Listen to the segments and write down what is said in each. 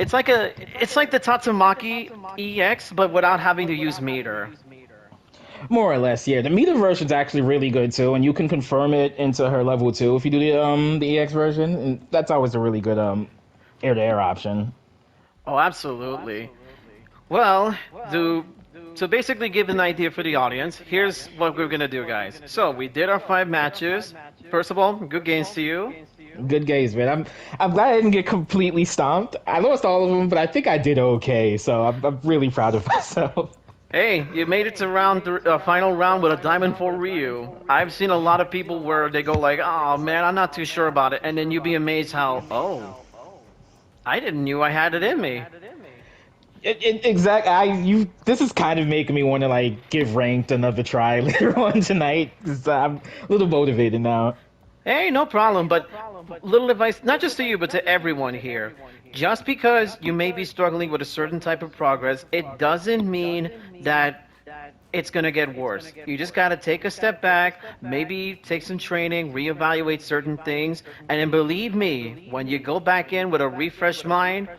it's like the Tatsumaki EX, but without having to use meter. More or less, yeah. The meter version's actually really good too, and you can confirm it into her level 2 if you do the EX version, and that's always a really good air to air option. Oh, absolutely. Well, to so basically give an idea for the audience, here's what we're gonna do, guys. So we did our 5 matches. First of all, good games to you. Good games, man. I'm glad I didn't get completely stomped. I lost all of them, but I think I did okay, so I'm really proud of myself. Hey, you made it to final round with a Diamond 4 Ryu. I've seen a lot of people where they go like, "Oh man, I'm not too sure about it," and then you be amazed how, "Oh, I didn't knew I had it in me." Exactly. You. This is kind of making me want to like give ranked another try later on tonight. 'Cause I'm a little motivated now. Hey, no problem, but little advice, not just to you, but to everyone here. Just because you may be struggling with a certain type of progress, it doesn't mean that it's going to get worse. You just got to take a step back, maybe take some training, reevaluate certain things, and then believe me, when you go back in with a refreshed mind,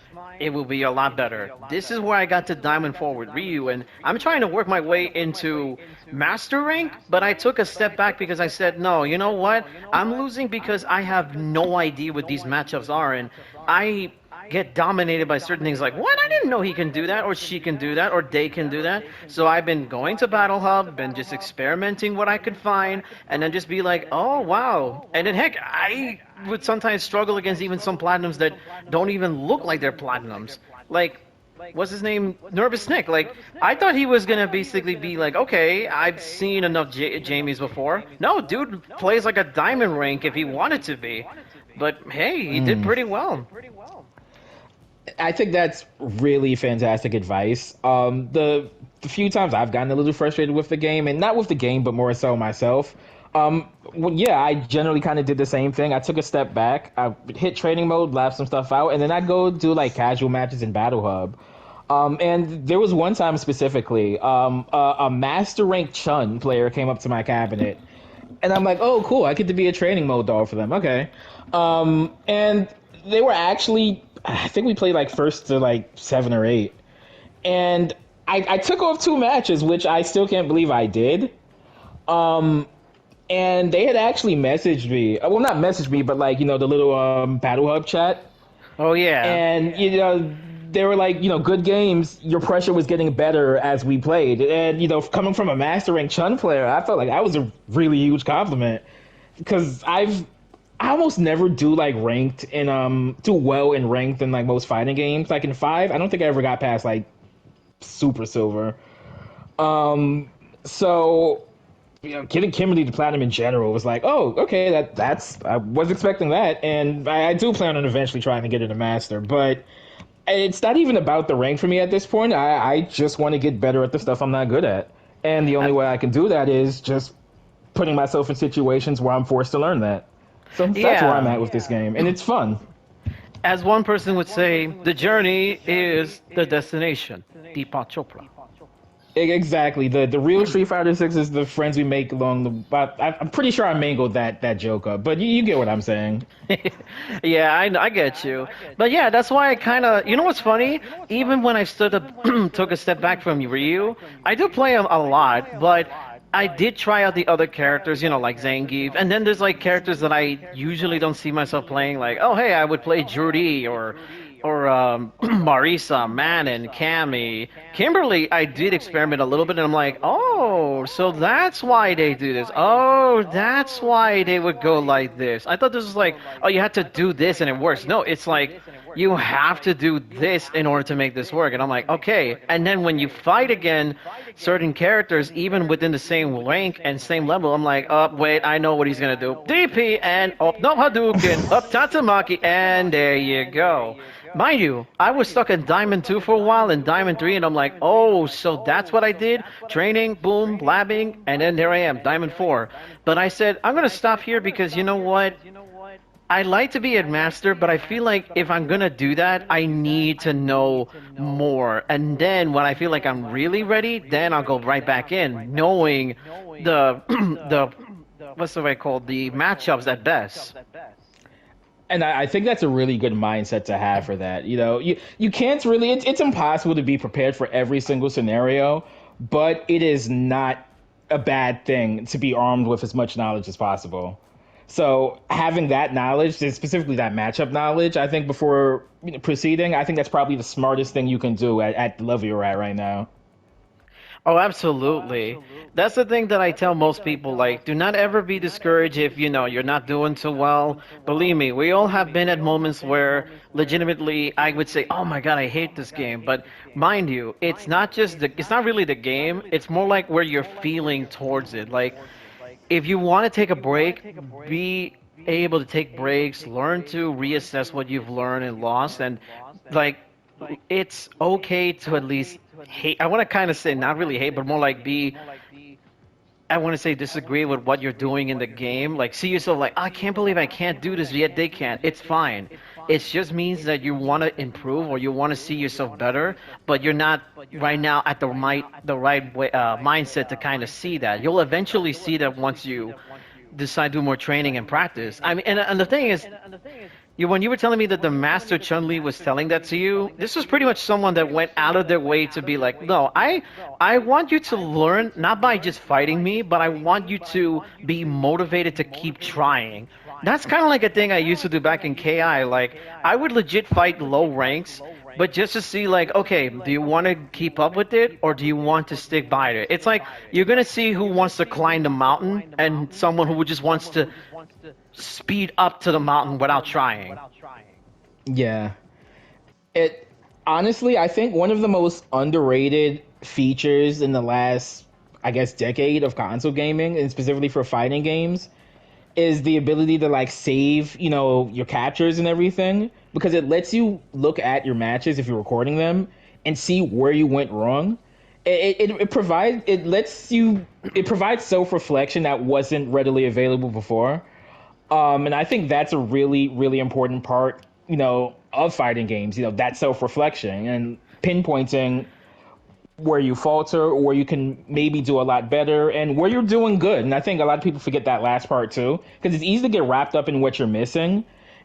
it will be a lot better. This is where I got to Diamond Forward Ryu, and I'm trying to work my way into Master Rank, but I took a step back because I said, no, you know what? I'm losing because I have no idea what these matchups are, and I get dominated by certain things like, what? I didn't know he can do that, or she can do that, or they can do that. So I've been going to Battle Hub, been just experimenting what I could find, and then just be like, oh, wow. And then, heck, I would sometimes struggle against even some platinums that don't even look like they're platinums. Like, what's his name? Nervous Nick. Like, I thought he was gonna basically be like, okay, I've seen enough Jamies before. No, dude plays like a diamond rank if he wanted to be. But hey, he did pretty well. I think that's really fantastic advice. The few times I've gotten a little frustrated with the game, and not with the game, but more so myself. Well, yeah, I generally kind of did the same thing. I took a step back, I hit training mode, laughed some stuff out, and then I'd go do like casual matches in Battle Hub. And there was one time specifically, a master rank Chun player came up to my cabinet, and I'm like, oh, cool, I get to be a training mode dog for them. Okay. And they were actually, I think we played like first to like 7 or 8. And I took off 2 matches, which I still can't believe I did. Um, and they had actually messaged me. Well, not messaged me, but like, the little Battle Hub chat. Oh yeah. And, they were like, good games. Your pressure was getting better as we played. And, coming from a Master Rank Chun player, I felt like that was a really huge compliment. Because I almost never do like ranked in do well in ranked in like most fighting games. Like in 5, I don't think I ever got past like super silver. So getting Kimberly to platinum in general was like, oh, okay, that's I was expecting that, and I do plan on eventually trying to get it a master, but it's not even about the rank for me at this point. I just want to get better at the stuff I'm not good at, and the only way I can do that is just putting myself in situations where I'm forced to learn that. So that's where I'm Yeah. at with this game, and it's fun. As one person would say, the journey is the destination. Deepak Chopra. Exactly. The real Street Fighter 6 is the friends we make along the. But I'm pretty sure I mangled that joke up, but you get what I'm saying. Yeah, I get you. But yeah, that's why I kind of, you know what's funny? Even when I stood up, took a step back from Ryu, I do play him a lot, but I did try out the other characters, like Zangief, and then there's like characters that I usually don't see myself playing, like, oh hey, I would play Judy or Marisa, Manon, Cammy, Kimberly. I did experiment a little bit, and I'm like, oh, so that's why they do this. Oh, that's why they would go like this. I thought this was like, oh, you had to do this and it works. No, it's like you have to do this in order to make this work. And I'm like, okay. And then when you fight again, certain characters, even within the same rank and same level, I'm like, oh, wait, I know what he's gonna do. DP and up, no Hadouken, up Tatsumaki, and there you go. Mind you, I was stuck in Diamond 2 for a while and Diamond 3, and I'm like, oh, so that's what I did? Training, boom, labbing, and then there I am, Diamond 4. But I said, I'm going to stop here because you know what? I like to be a master, but I feel like if I'm going to do that, I need to know more. And then when I feel like I'm really ready, then I'll go right back in, knowing the, what's the way called? The matchups at best. And I think that's a really good mindset to have for that. You can't really, it's impossible to be prepared for every single scenario, but it is not a bad thing to be armed with as much knowledge as possible. So having that knowledge, and specifically that matchup knowledge, I think before proceeding, I think that's probably the smartest thing you can do at the level you're at right now. Oh, absolutely. That's the thing that I tell most people, like, do not ever be discouraged if, you're not doing so well. Believe me, we all have been at moments where legitimately I would say, "Oh my God, I hate this game." But mind you, it's not really the game. It's more like where you're feeling towards it. Like, if you want to take a break, be able to take breaks, learn to reassess what you've learned and lost, and like it's okay to at least hate. I want to kind of say not really hate, but more like be. I want to say disagree with what you're doing in the game. Like see yourself like, I can't believe I can't do this yet they can't. It's fine. It just means that you want to improve or you want to see yourself better, but you're not right now at the right way, mindset to kind of see that. You'll eventually see that once you decide to do more training and practice. I mean, and the thing is, when you were telling me that the Master Chun-Li was telling that to you, this was pretty much someone that went out of their way to be like, no, I want you to learn not by just fighting me, but I want you to be motivated to keep trying. That's kind of like a thing I used to do back in KI. Like, I would legit fight low ranks, but just to see, like, okay, do you want to keep up with it or do you want to stick by it? It's like you're gonna see who wants to climb the mountain and someone who just wants to speed up to the mountain without trying. Yeah. It honestly, I think one of the most underrated features in the last, I guess, decade of console gaming, and specifically for fighting games, is the ability to like save, your captures and everything, because it lets you look at your matches if you're recording them and see where you went wrong. It provides self reflection that wasn't readily available before. And I think that's a really, really important part, of fighting games, that self reflection and pinpointing where you falter or where you can maybe do a lot better and where you're doing good. And I think a lot of people forget that last part too, because it's easy to get wrapped up in what you're missing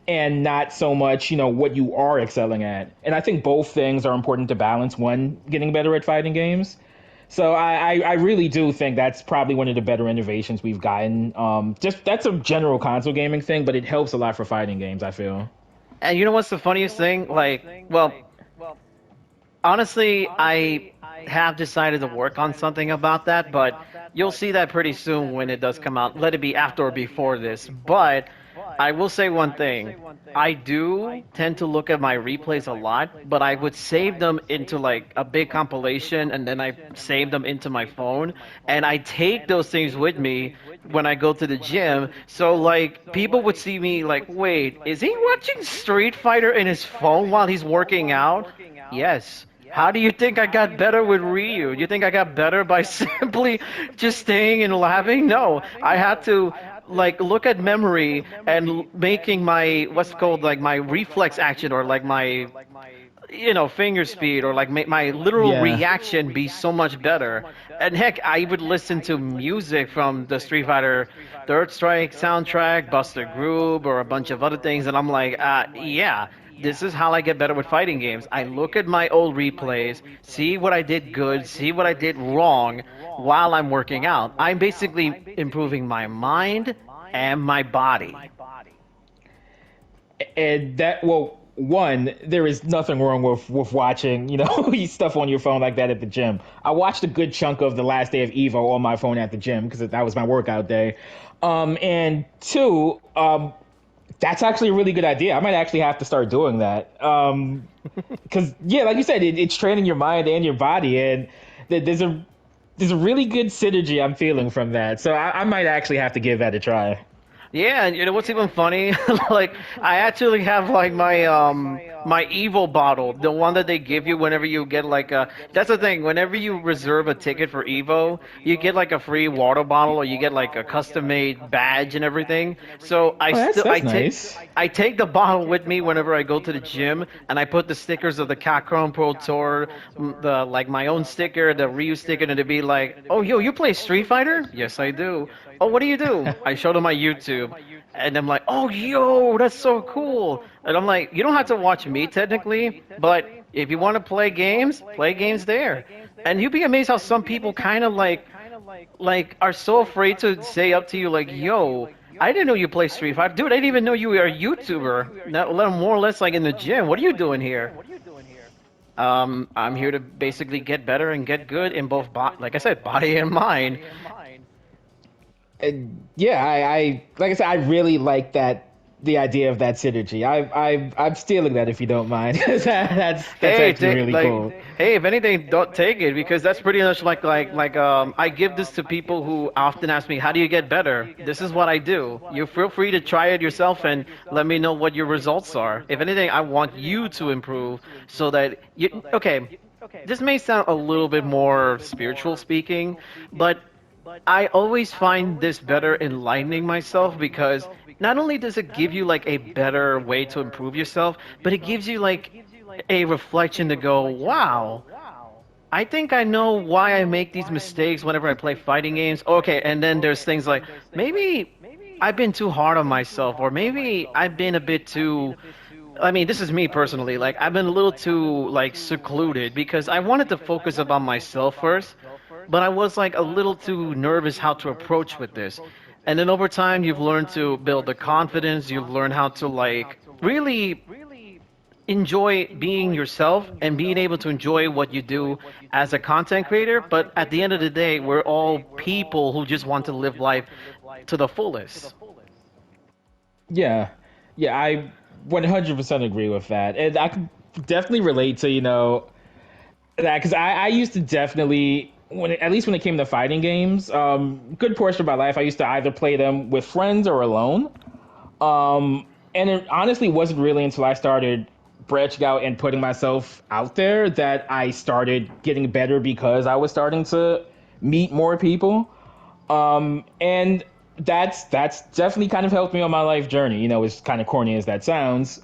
and not so much, what you are excelling at. And I think both things are important to balance when getting better at fighting games. So I really do think that's probably one of the better innovations we've gotten. Just that's a general console gaming thing, but it helps a lot for fighting games, I feel. And you know what's the funniest thing? Like, well, honestly, I have decided to work on something about that, but you'll see that pretty soon when it does come out. Let it be after or before this. But I will say one thing. I do tend to look at my replays a lot, but I would save them into like a big compilation and then I save them into my phone. And I take those things with me when I go to the gym. So like people would see me like, wait, is he watching Street Fighter in his phone while he's working out? Yes. How do you think I got better with Ryu? You think I got better by simply just staying and laughing? No, I had to like look at memory and making my what's called like my reflex action or like my finger speed or like my literal Yeah. reaction be so much better. And heck, I would listen to music from the Street Fighter Third Strike soundtrack, Buster Groove, or a bunch of other things, and I'm like, yeah. This is how I get better with fighting games. I look at my old replays, see what I did good, see what I did wrong while I'm working out. I'm basically improving my mind and my body. And that, well, one, there is nothing wrong with watching, stuff on your phone like that at the gym. I watched a good chunk of the last day of Evo on my phone at the gym because that was my workout day. And two, that's actually a really good idea. I might actually have to start doing that. Because yeah, like you said, it's training your mind and your body, and there's a really good synergy I'm feeling from that. So I might actually have to give that a try. Yeah, and you know what's even funny? Like I actually have like my evil bottle, the one that they give you whenever you get like a that's the thing, whenever you reserve a ticket for Evo, you get like a free water bottle or you get like a custom made badge and everything. So Oh, that's nice. I take the bottle with me whenever I go to the gym and I put the stickers of the Capcom Pro Tour, the like my own sticker, the Ryu sticker, and to be like, "Oh, yo, you play Street Fighter?" "Yes, I do." "Oh, what do you do?" I show them my YouTube. And I'm like, oh, yo, that's so cool. And I'm like, you don't have to watch me technically, but if you want to play games there. And you'd be amazed how some people kind of like are so afraid to say up to you like, yo, I didn't know you play Street Fighter. Dude, I didn't even know you were a YouTuber. Not, let more or less like in the gym. What are you doing here? I'm here to basically get better and get good in both, like I said, body and mind. And yeah, I like I said, I really like that the idea of that synergy. I'm stealing that if you don't mind. That's Hey, actually take really like, cool. hey, if anything, don't take it because that's pretty much like I give this to people who often ask me, how do you get better? This is what I do. You feel free to try it yourself and let me know what your results are. If anything, I want you to improve so that you. Okay, this may sound a little bit more spiritual speaking, but I always find this better enlightening myself because not only does it give you like a better way to improve yourself, but it gives you like a reflection to go, wow, I think I know why I make these mistakes whenever I play fighting games. Okay, and then there's things like maybe I've been too hard on myself, or maybe I've been a bit too. I mean, this is me personally. Like, I've been a little too like secluded because I wanted to focus upon myself first, but I was like a little too nervous how to approach with this. And then over time, you've learned to build the confidence. You've learned how to like really enjoy being yourself and being able to enjoy what you do as a content creator. But at the end of the day, we're all people who just want to live life to the fullest. Yeah, yeah, I 100% agree with that, and I can definitely relate to that because I used to definitely at least when it came to fighting games, good portion of my life I used to either play them with friends or alone. And it honestly wasn't really until I started branching out and putting myself out there that I started getting better because I was starting to meet more people. And that's definitely kind of helped me on my life journey. As kind of corny as that sounds.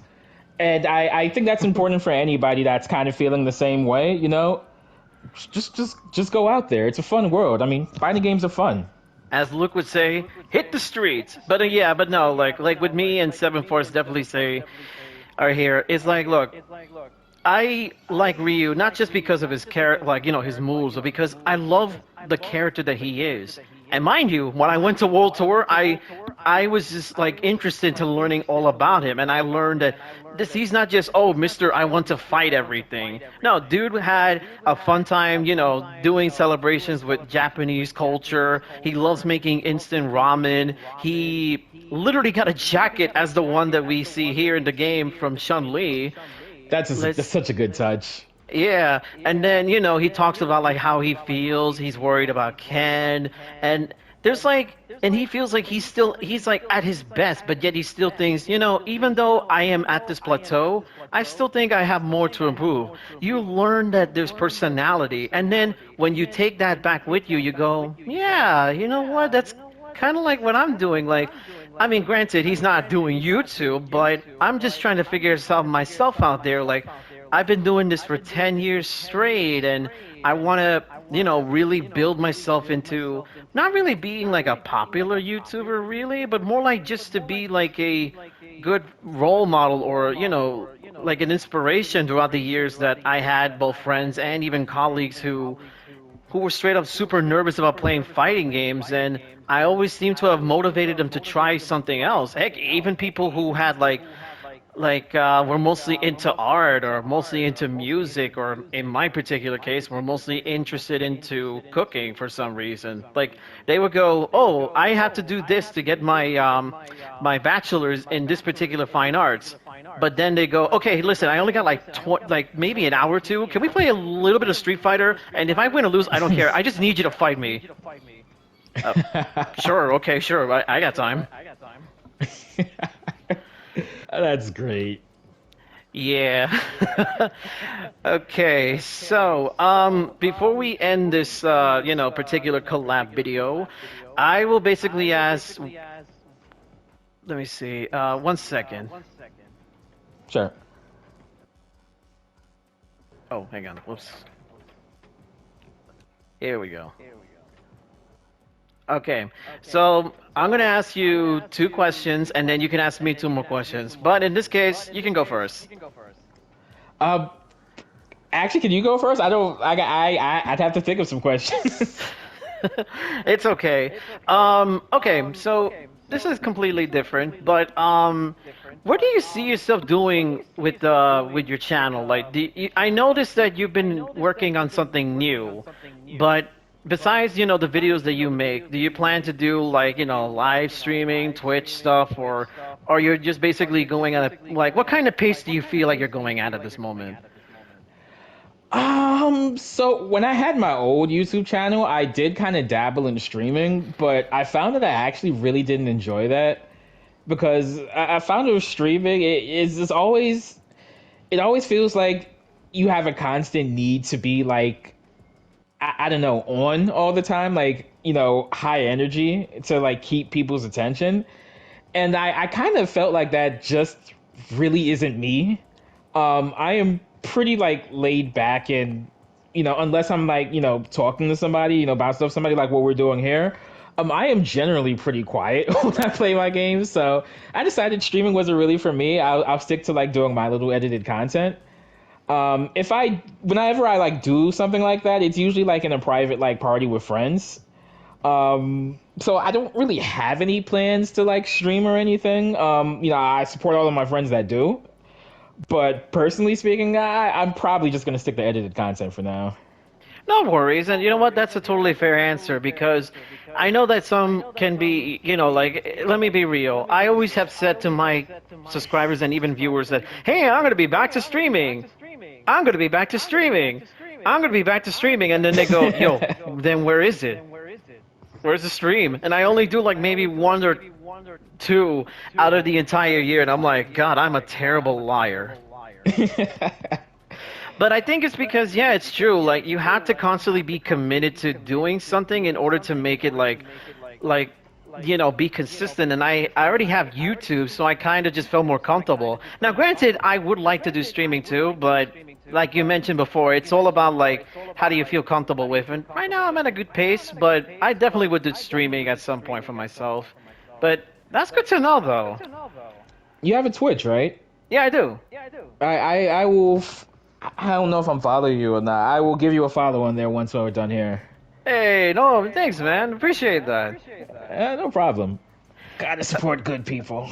And I think that's important for anybody that's kind of feeling the same way. Just go out there. It's a fun world. I mean, fighting games are fun. As Luke would say, hit the streets. But yeah, but no, like with me and Seven Force definitely say are here. It's like, look, I like Ryu not just because of his character, like his moves, but because I love the character that he is. And mind you, when I went to World Tour, I was just like interested to learning all about him, and I learned that he's not just Mister I want to fight everything. No, dude had a fun time, doing celebrations with Japanese culture. He loves making instant ramen. He literally got a jacket as the one that we see here in the game from Chun Li. That's Let's such a good touch. Yeah, and then he talks about like how he feels. He's worried about Ken, and there's like, and he feels like he's like at his best, but yet he still thinks, even though I am at this plateau, I still think I have more to improve. You learn that there's personality, and then when you take that back with you, you go, yeah, you know what? That's kind of like what I'm doing. Like, I mean, granted, he's not doing YouTube, but I'm just trying to figure some myself out there. Like, I've been doing this for 10 years straight, and I want to, really build myself into not really being like a popular YouTuber, really, but more like just to be like a good role model or, like an inspiration throughout the years that I had both friends and even colleagues who were straight up super nervous about playing fighting games, and I always seem to have motivated them to try something else. Heck, even people who had were mostly into art or mostly into music, or in my particular case were mostly interested into cooking for some reason. Like, they would go, oh, I have to do this to get my bachelor's in this particular fine arts. But then they go, okay, listen, I only got like like maybe an hour or two. Can we play a little bit of Street Fighter? And if I win or lose, I don't care. I just need you to fight me. uh, sure, okay, sure, I got time. That's great. Yeah. Okay, so before we end this particular collab video, I will basically ask. Let me see. One second. Sure. Oh, hang on. Whoops. Here we go. Okay, so I'm gonna ask you two questions, and then you can ask me two more questions. But in this case, you can go first. Uh, Actually, can you go first? I don't. I'd have to think of some questions. It's okay. Okay, so this is completely different, but what do you see yourself doing with your channel? Like, I noticed that you've been working on something new, but besides, the videos that you make, do you plan to do like, live streaming, Twitch stuff, or you're just basically going at like, what kind of pace do you feel like you're going at this moment? So when I had my old YouTube channel, I did kind of dabble in streaming, but I found that I actually really didn't enjoy that because I found with streaming, it's just always, it always feels like you have a constant need to be like, I don't know, on all the time, like, high energy to like keep people's attention. And I kind of felt like that just really isn't me. I am pretty like laid back and unless I'm like talking to somebody, about stuff, somebody like what we're doing here. I am generally pretty quiet when I play my games, so I decided streaming wasn't really for me. I'll stick to like doing my little edited content. If I whenever I like do something like that, it's usually like in a private like party with friends. So I don't really have any plans to like stream or anything. I support all of my friends that do. But personally speaking, I'm probably just gonna stick to edited content for now. No worries, and you know what? That's a totally fair answer because I know that some can be, like, let me be real. I always have said to my subscribers and even viewers that, hey, I'm going to be back to streaming. I'm going to be back to streaming. I'm going to be back to streaming. And then they go, yo, then where is it? Where's the stream? And I only do like maybe one or two out of the entire year. And I'm like, God, I'm a terrible liar. But I think it's because, yeah, it's true. Like you have to constantly be committed to doing something in order to make it like, be consistent. And I already have YouTube, so I kind of just felt more comfortable. Now, granted, I would like to do streaming too, but like you mentioned before, it's all about like how do you feel comfortable with. And right now, I'm at a good pace, but I definitely would do streaming at some point for myself. But that's good to know, though. You have a Twitch, right? Yeah, I do. I will. I don't know if I'm following you or not. I will give you a follow on there once we're done here. Hey, no, thanks, man. Appreciate that. No problem. Gotta support good people.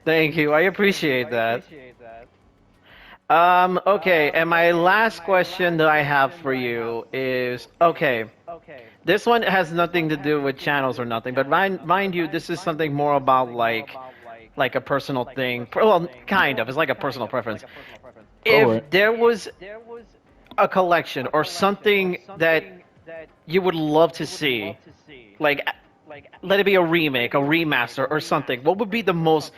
Thank you. I appreciate that. Okay, and my last question that I have for you is, okay, this one has nothing to do with channels or nothing, but mind you, this is something more about like a personal thing. Well, kind of. It's like a personal preference. Go for it. If there was a collection or something that you would love to see, like let it be a remake, a remaster, or something, what would be the most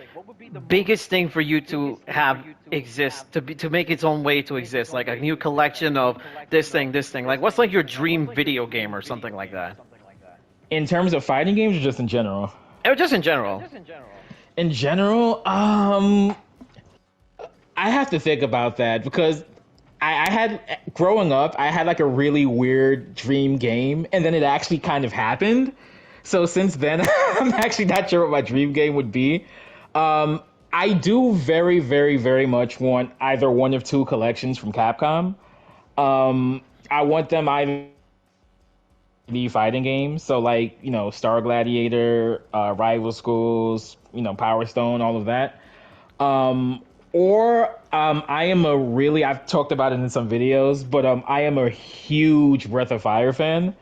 biggest thing for you to have exist to make its own way to exist, like a new collection of this thing? Like, what's like your dream video game or something like that? In terms of fighting games or just in general? Or just in general. In general, I have to think about that because I had growing up, I had like a really weird dream game, and then it actually kind of happened. So since then, I'm actually not sure what my dream game would be. I do very, very, very much want either one of two collections from Capcom. I want them either the fighting games, so like Star Gladiator, Rival Schools, Power Stone, all of that. Or I am a really, I've talked about it in some videos, but I am a huge Breath of Fire fan.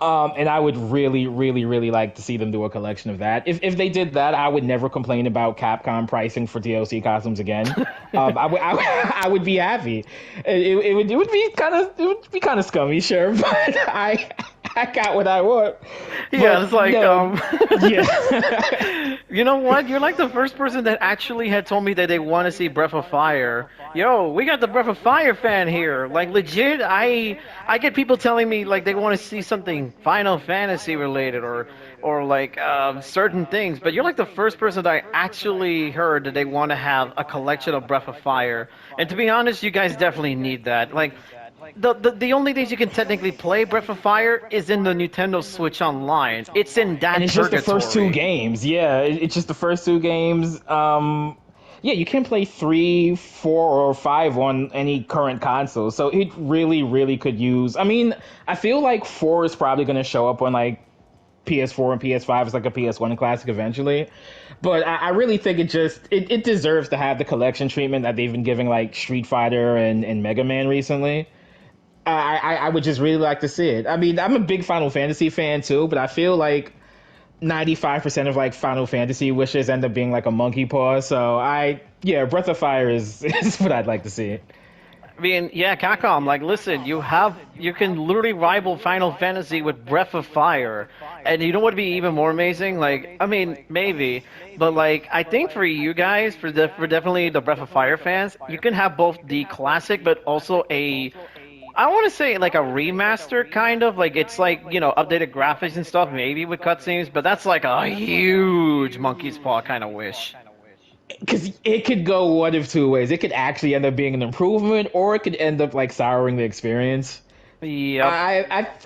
And I would really, really, really like to see them do a collection of that. If they did that, I would never complain about Capcom pricing for DLC costumes again. I would be happy. It would be kind of scummy, sure, but I got what I want. Yeah, But it's like yeah. you know what? You're like the first person that actually had told me that they want to see Breath of Fire. Yo, we got the Breath of Fire fan here. Like legit, I get people telling me like they want to see something Final Fantasy related or like certain things. But you're like the first person that I actually heard that they want to have a collection of Breath of Fire. And to be honest, you guys definitely need that. Like the only days you can technically play Breath of Fire is in the Nintendo Switch Online. It's in And that it's just the first two purgatory. games. Yeah, it's just the first two games. Yeah, you can play 3, 4, or 5 on any current console. So it really, really could use. I mean, I feel like 4 is probably going to show up on like PS4 and PS5 as like a PS1 classic eventually. But I really think it deserves to have the collection treatment that they've been giving like Street Fighter and Mega Man recently. I would just really like to see it. I mean, I'm a big Final Fantasy fan too, but I feel like 95% of like Final Fantasy wishes end up being like a monkey paw. So yeah, Breath of Fire is is what I'd like to see. I mean, yeah, Capcom, like, listen, you can literally rival Final Fantasy with Breath of Fire. And you know what would be even more amazing? Like, I mean, maybe, but like, I think for you guys, for definitely the Breath of Fire fans, you can have both the classic, but also I want to say like a remaster kind of, like it's like, updated graphics and stuff, maybe with cutscenes, but that's like a huge monkey's paw kind of wish. Because it could go one of two ways. It could actually end up being an improvement, or it could end up like souring the experience. Yep.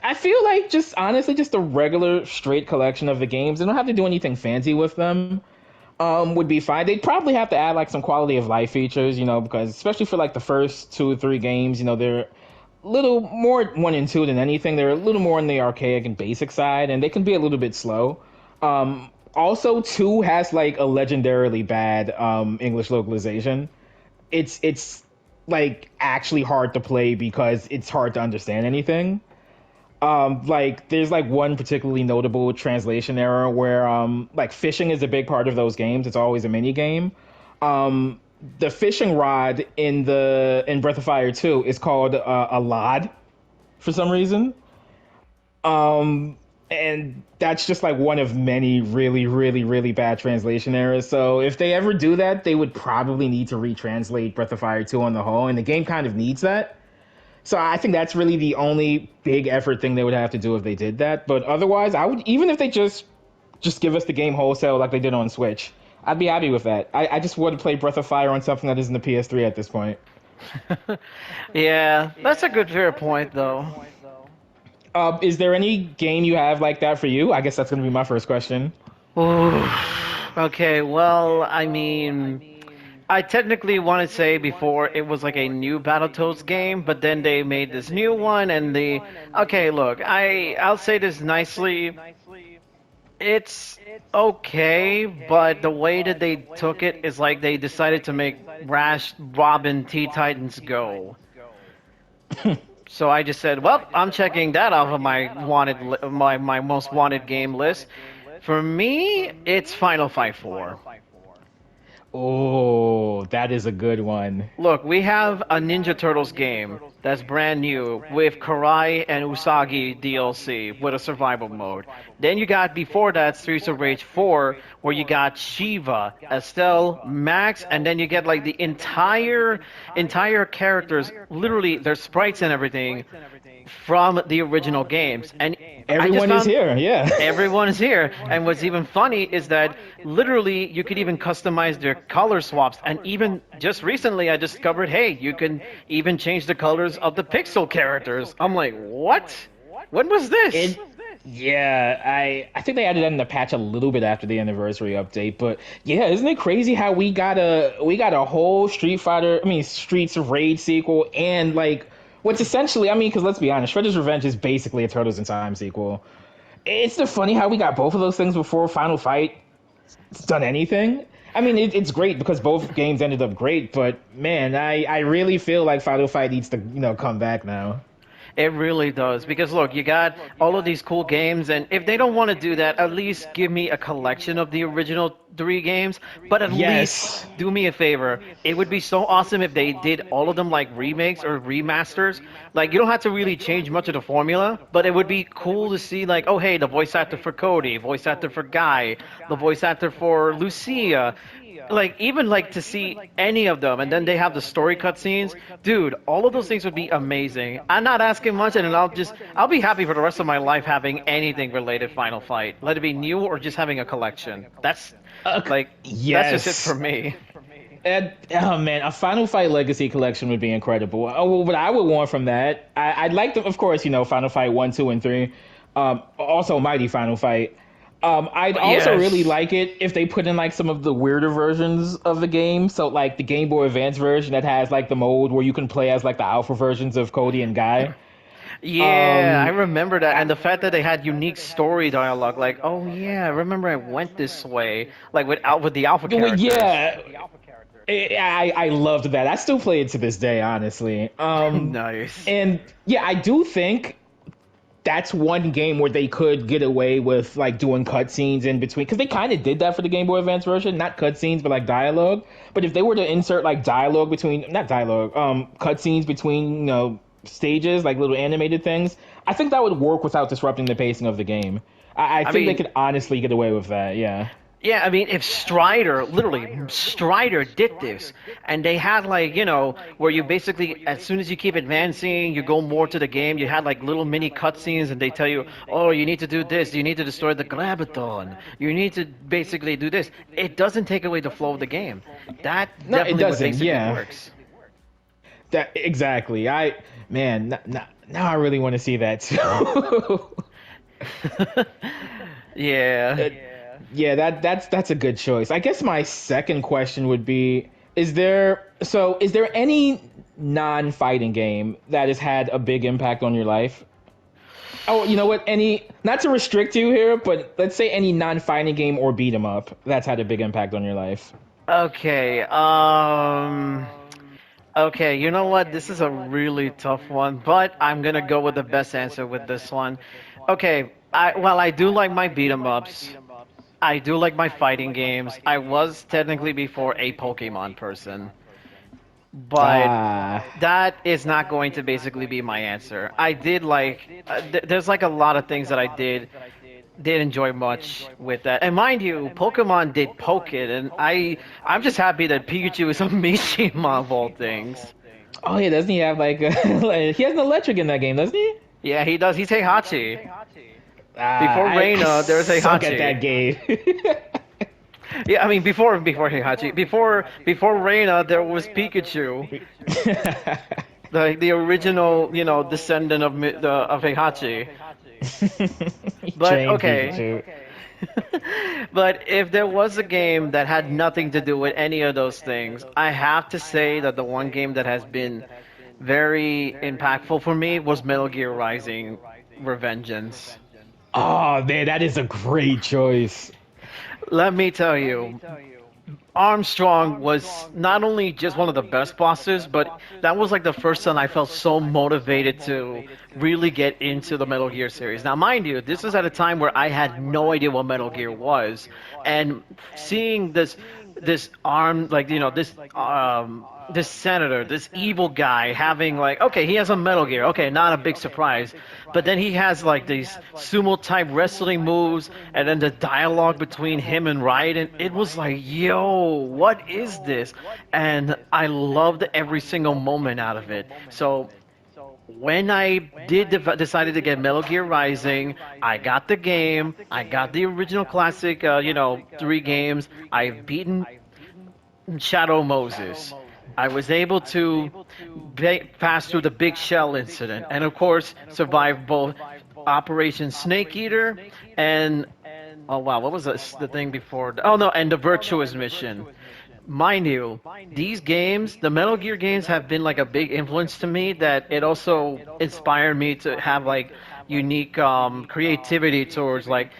I feel like just honestly just a regular straight collection of the games. They don't have to do anything fancy with them. Would be fine. They'd probably have to add like some quality of life features, because especially for like the first 2 or 3 games, they're a little more 1 and 2 than anything. They're a little more on the archaic and basic side, and they can be a little bit slow. Also, 2 has like a legendarily bad English localization. It's like actually hard to play because it's hard to understand anything. Like there's like one particularly notable translation error where like fishing is a big part of those games. It's always a mini game. The fishing rod in Breath of Fire 2 is called a lod for some reason. And that's just like one of many really, really, really bad translation errors. So if they ever do that, they would probably need to retranslate Breath of Fire 2 on the whole, and the game kind of needs that. So I think that's really the only big effort thing they would have to do if they did that. But otherwise, I would, even if they just give us the game wholesale like they did on Switch, I'd be happy with that. I just want to play Breath of Fire on something that isn't the PS3 at this point. Yeah, that's a good fair point though. Is there any game you have like that for you? I guess that's going to be my first question. Ooh. Okay, well, I mean, I technically want to say before it was like a new Battletoads game, but then they made this new one and okay, look, I'll say this nicely. It's okay, but the way that they took it is like they decided to make Rash Robin Teen Titans Go. So I just said, well, I'm checking that off of my most wanted game list. For me, it's Final Fight 4. Oh, that is a good one. Look, we have a Ninja Turtles game that's brand new with Karai and Usagi DLC with a survival mode. Then you got before that Streets of Rage 4 where you got Shiva, Estelle, Max, and then you get like the entire characters, literally their sprites and everything from the original games. And I just Everyone is found here, yeah. everyone is here. And what's even funny is that literally you could even customize their color swaps. And even just recently, I discovered, hey, you can even change the colors of the pixel characters. I'm like, what? When was this? It, yeah, I think they added that in the patch a little bit after the anniversary update, but yeah, isn't it crazy how we got a whole Streets of Rage sequel and like what's essentially, because let's be honest, Shredder's Revenge is basically a Turtles in Time sequel. It's so funny how we got both of those things before Final Fight done anything. It's great because both games ended up great, but man, I really feel like Final Fight needs to come back now. It really does. Because look, you got all of these cool games, and if they don't want to do that, at least give me a collection of the original 3 games. But at least Yes. do me a favor. It would be so awesome if they did all of them like remakes or remasters. Like, you don't have to really change much of the formula, but it would be cool to see, like, oh, hey, the voice actor for Cody, voice actor for Guy, the voice actor for Lucia, like even like to see any of them, and then they have the story cutscenes, dude. All of those things would be amazing. I'm not asking much, and I'll be happy for the rest of my life having anything related Final Fight, let it be new or just having a collection. That's Uh, like that's just it yes. for me. And, oh man, a Final Fight Legacy collection would be incredible. Oh, well, what I would want from that, I'd like to, of course, Final Fight 1, 2, and 3. Also, Mighty Final Fight. I'd also really Yes. like it if they put in like some of the weirder versions of the game. So like the Game Boy Advance version that has like the mode where you can play as like the alpha versions of Cody and Guy. Yeah, I Um, remember that, and the fact that they had unique story dialogue, like, oh yeah, I remember I went this way, like with the alpha well, characters. yeah, I loved that. I still play it to this day, honestly. Nice. And yeah, I do think that's one game where they could get away with like doing cutscenes in between because they kind of did that for the Game Boy Advance version, not cutscenes but like dialogue. But if they were to insert like dialogue between, not dialogue, cutscenes between stages, like little animated things, I think that would work without disrupting the pacing of the game. I I think they mean, could honestly get away with that. Yeah. yeah, I mean, if Strider, literally, Strider did this, and they had like, where you basically, as soon as you keep advancing, you go more to the game, you had like little mini cutscenes, and they tell you, oh, you need to do this, you need to destroy the Glabathon, you need to basically do this. It doesn't take away the flow of the game. That No, it definitely what doesn't. basically Yeah. works. That exactly. Now I really want to see that too. Yeah. Uh, yeah, that's a good choice. I guess my second question would be: is there any non-fighting game that has had a big impact on your life? Oh, you know what? Any not to restrict you here, but let's say any non-fighting game or beat 'em up that's had a big impact on your life. Okay. Okay, you know what? This is a really tough one, but I'm gonna go with the best answer with this one. Okay, I do like my beat 'em ups. I do like my fighting games. I was technically before a Pokemon person, but Ah, that is not going to basically be my answer. I did like there's like a lot of things that I did enjoy much with that. And mind you, Pokemon did poke it, and I'm just happy that Pikachu is a Mishima of all things. oh yeah, doesn't he have like, he has an electric in that game, doesn't he? Yeah, he does. He's Heihachi. Ah, Before I Reina, there's suck at Heihachi. that game. Yeah, I mean before Heihachi, before Reina, there was Pikachu, the original descendant of of Heihachi. But Train okay. Pikachu. But if there was a game that had nothing to do with any of those things, I have to say that the one game that has been very impactful for me was Metal Gear Rising Revengeance. Oh man, that is a great choice. Let me tell you, Armstrong was not only just one of the best bosses, but that was like the first time I felt so motivated to really get into the Metal Gear series. Now, mind you, this is at a time where I had no idea what Metal Gear was, and seeing this arm like this senator, this evil guy having like, okay, he has a Metal Gear, okay, not a big surprise, but then he has like these sumo type wrestling moves, and then the dialogue between him and Raiden, it was like, yo, what is this? And I loved every single moment out of it. So when I decided to get Metal Gear Rising, I got the game, I got the original classic, 3 games. I've beaten Shadow Moses. I was able to pass through the Big Shell incident, and of course, survive both Operation Snake Eater and oh wow, what was the thing before? Oh no, and the Virtuous Mission. Mind you, these games, the Metal Gear games, have been like a big influence to me. That it also inspired me to have like unique creativity towards like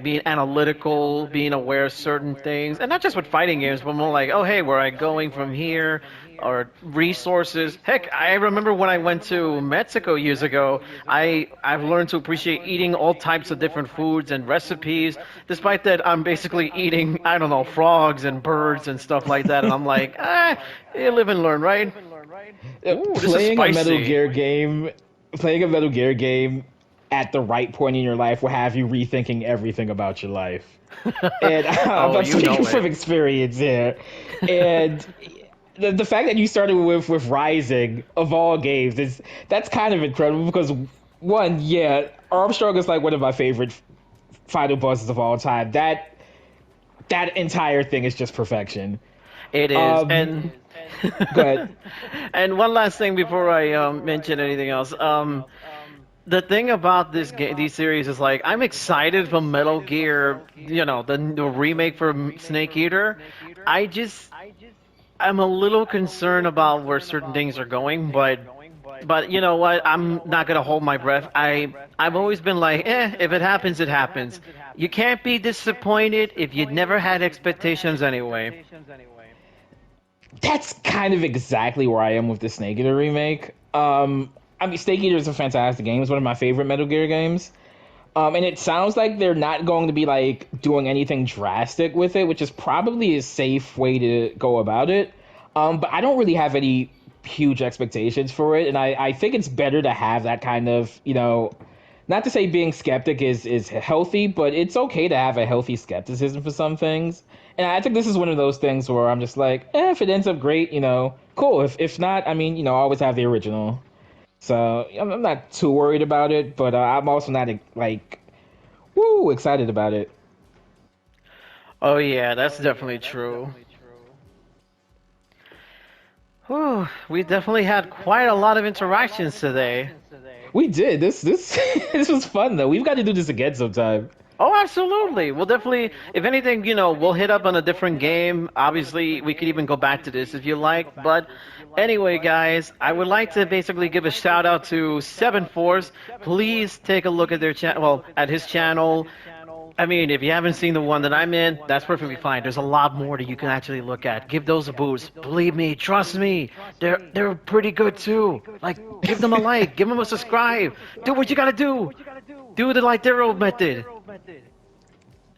being analytical, being aware of certain things, and not just with fighting games, but more like, oh hey, where I going from here, or resources. Heck, I remember when I went to Mexico years ago, I've learned to appreciate eating all types of different foods and recipes. Despite that, I'm basically eating, I don't know, frogs and birds and stuff like that, and I'm like, you live and learn, right? Ooh, this is Playing a Metal spicy. Gear game, playing a Metal Gear game at the right point in your life will have you rethinking everything about your life. And Oh, I'm you speaking know from it. experience here. And the fact that you started with Rising of all games is that's kind of incredible because one, yeah, Armstrong is like one of my favorite final bosses of all time. That entire thing is just perfection. It is, Um, and Go ahead. and one last thing before I mention anything else. The thing about these series is like I'm excited for Metal Gear, the remake for Snake Eater. I just I'm a little concerned about where certain things are going, but you know what? I'm not gonna hold my breath. I've always been like, if it happens, it happens. You can't be disappointed if you never had expectations anyway. That's kind of exactly where I am with the Snake Eater remake. I mean, Snake Eater is a fantastic game. It's one of my favorite Metal Gear games. And it sounds like they're not going to be like doing anything drastic with it, which is probably a safe way to go about it. But I don't really have any huge expectations for it, and I think it's better to have that kind of, not to say being skeptic is healthy, but it's okay to have a healthy skepticism for some things. And I think this is one of those things where I'm just like, if it ends up great, cool. If not, I mean, always have the original. So I'm not too worried about it, but I'm also not like, woo, excited about it. Oh yeah, that's definitely true. Whew, we definitely had quite a lot of interactions today. We did this this was fun though. We've got to do this again sometime. Oh, absolutely. We'll definitely, if anything, we'll hit up on a different game. Obviously, we could even go back to this if you like. But anyway, guys, I would like to basically give a shout out to Seven Force. Please take a look at their channel, well, at his channel. I mean, if you haven't seen the one that I'm in, that's perfectly fine. There's a lot more that you can actually look at. Give those a boost. Believe me, trust me. They're pretty good too. Like, give them a like, give them a subscribe. Do what you gotta do. Do the like Darrow method.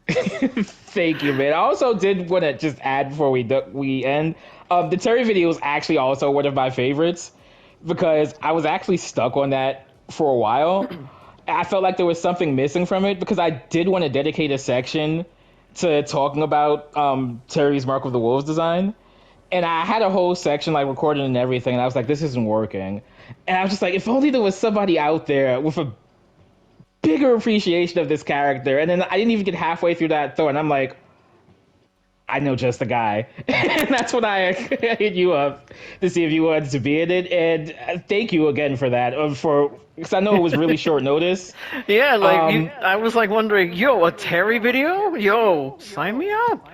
Thank you, man. I also did want to just add before we end. The Terry video is actually also one of my favorites because I was actually stuck on that for a while. I felt like there was something missing from it because I did want to dedicate a section to talking about Terry's Mark of the Wolves design. And I had a whole section like recorded and everything, and I was like, this isn't working. And I was just like, if only there was somebody out there with a bigger appreciation of this character. And then I didn't even get halfway through that thought, and I'm like, I know just the guy. And that's when I hit you up to see if you wanted to be in it. And thank you again for that. Because I know it was really short notice. Yeah, I was like wondering, yo, a Terry video? Yo, sign me up.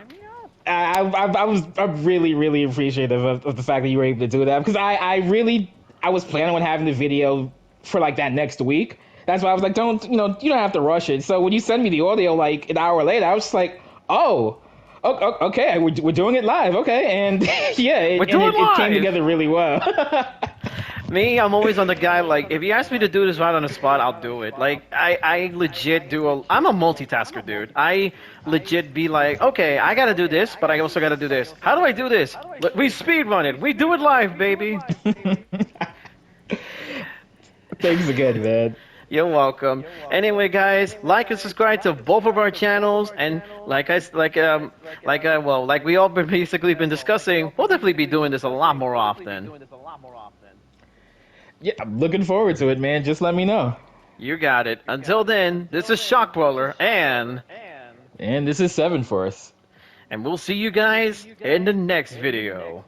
I'm really, really appreciative of the fact that you were able to do that. Because I was planning on having the video for like that next week. That's why I was like, you don't have to rush it. So when you send me the audio like an hour later, I was just like, oh, okay, we're doing it live. Okay. And yeah, it came together really well. Me, I'm always on the guy, like, if you ask me to do this right on the spot, I'll do it. Like, I legit I'm a multitasker, dude. I legit be like, okay, I gotta do this, but I also gotta do this. How do I do this? We speed run it. We do it live, baby. Thanks again, man. You're welcome. Anyway, guys, like and subscribe to both of our channels, and like we all basically been discussing, we'll definitely be doing this a lot more often. Yeah, I'm looking forward to it, man. Just let me know. You got it. Until then, this is Shockbrawler, And this is Seven Force. and we'll see you guys in the next video.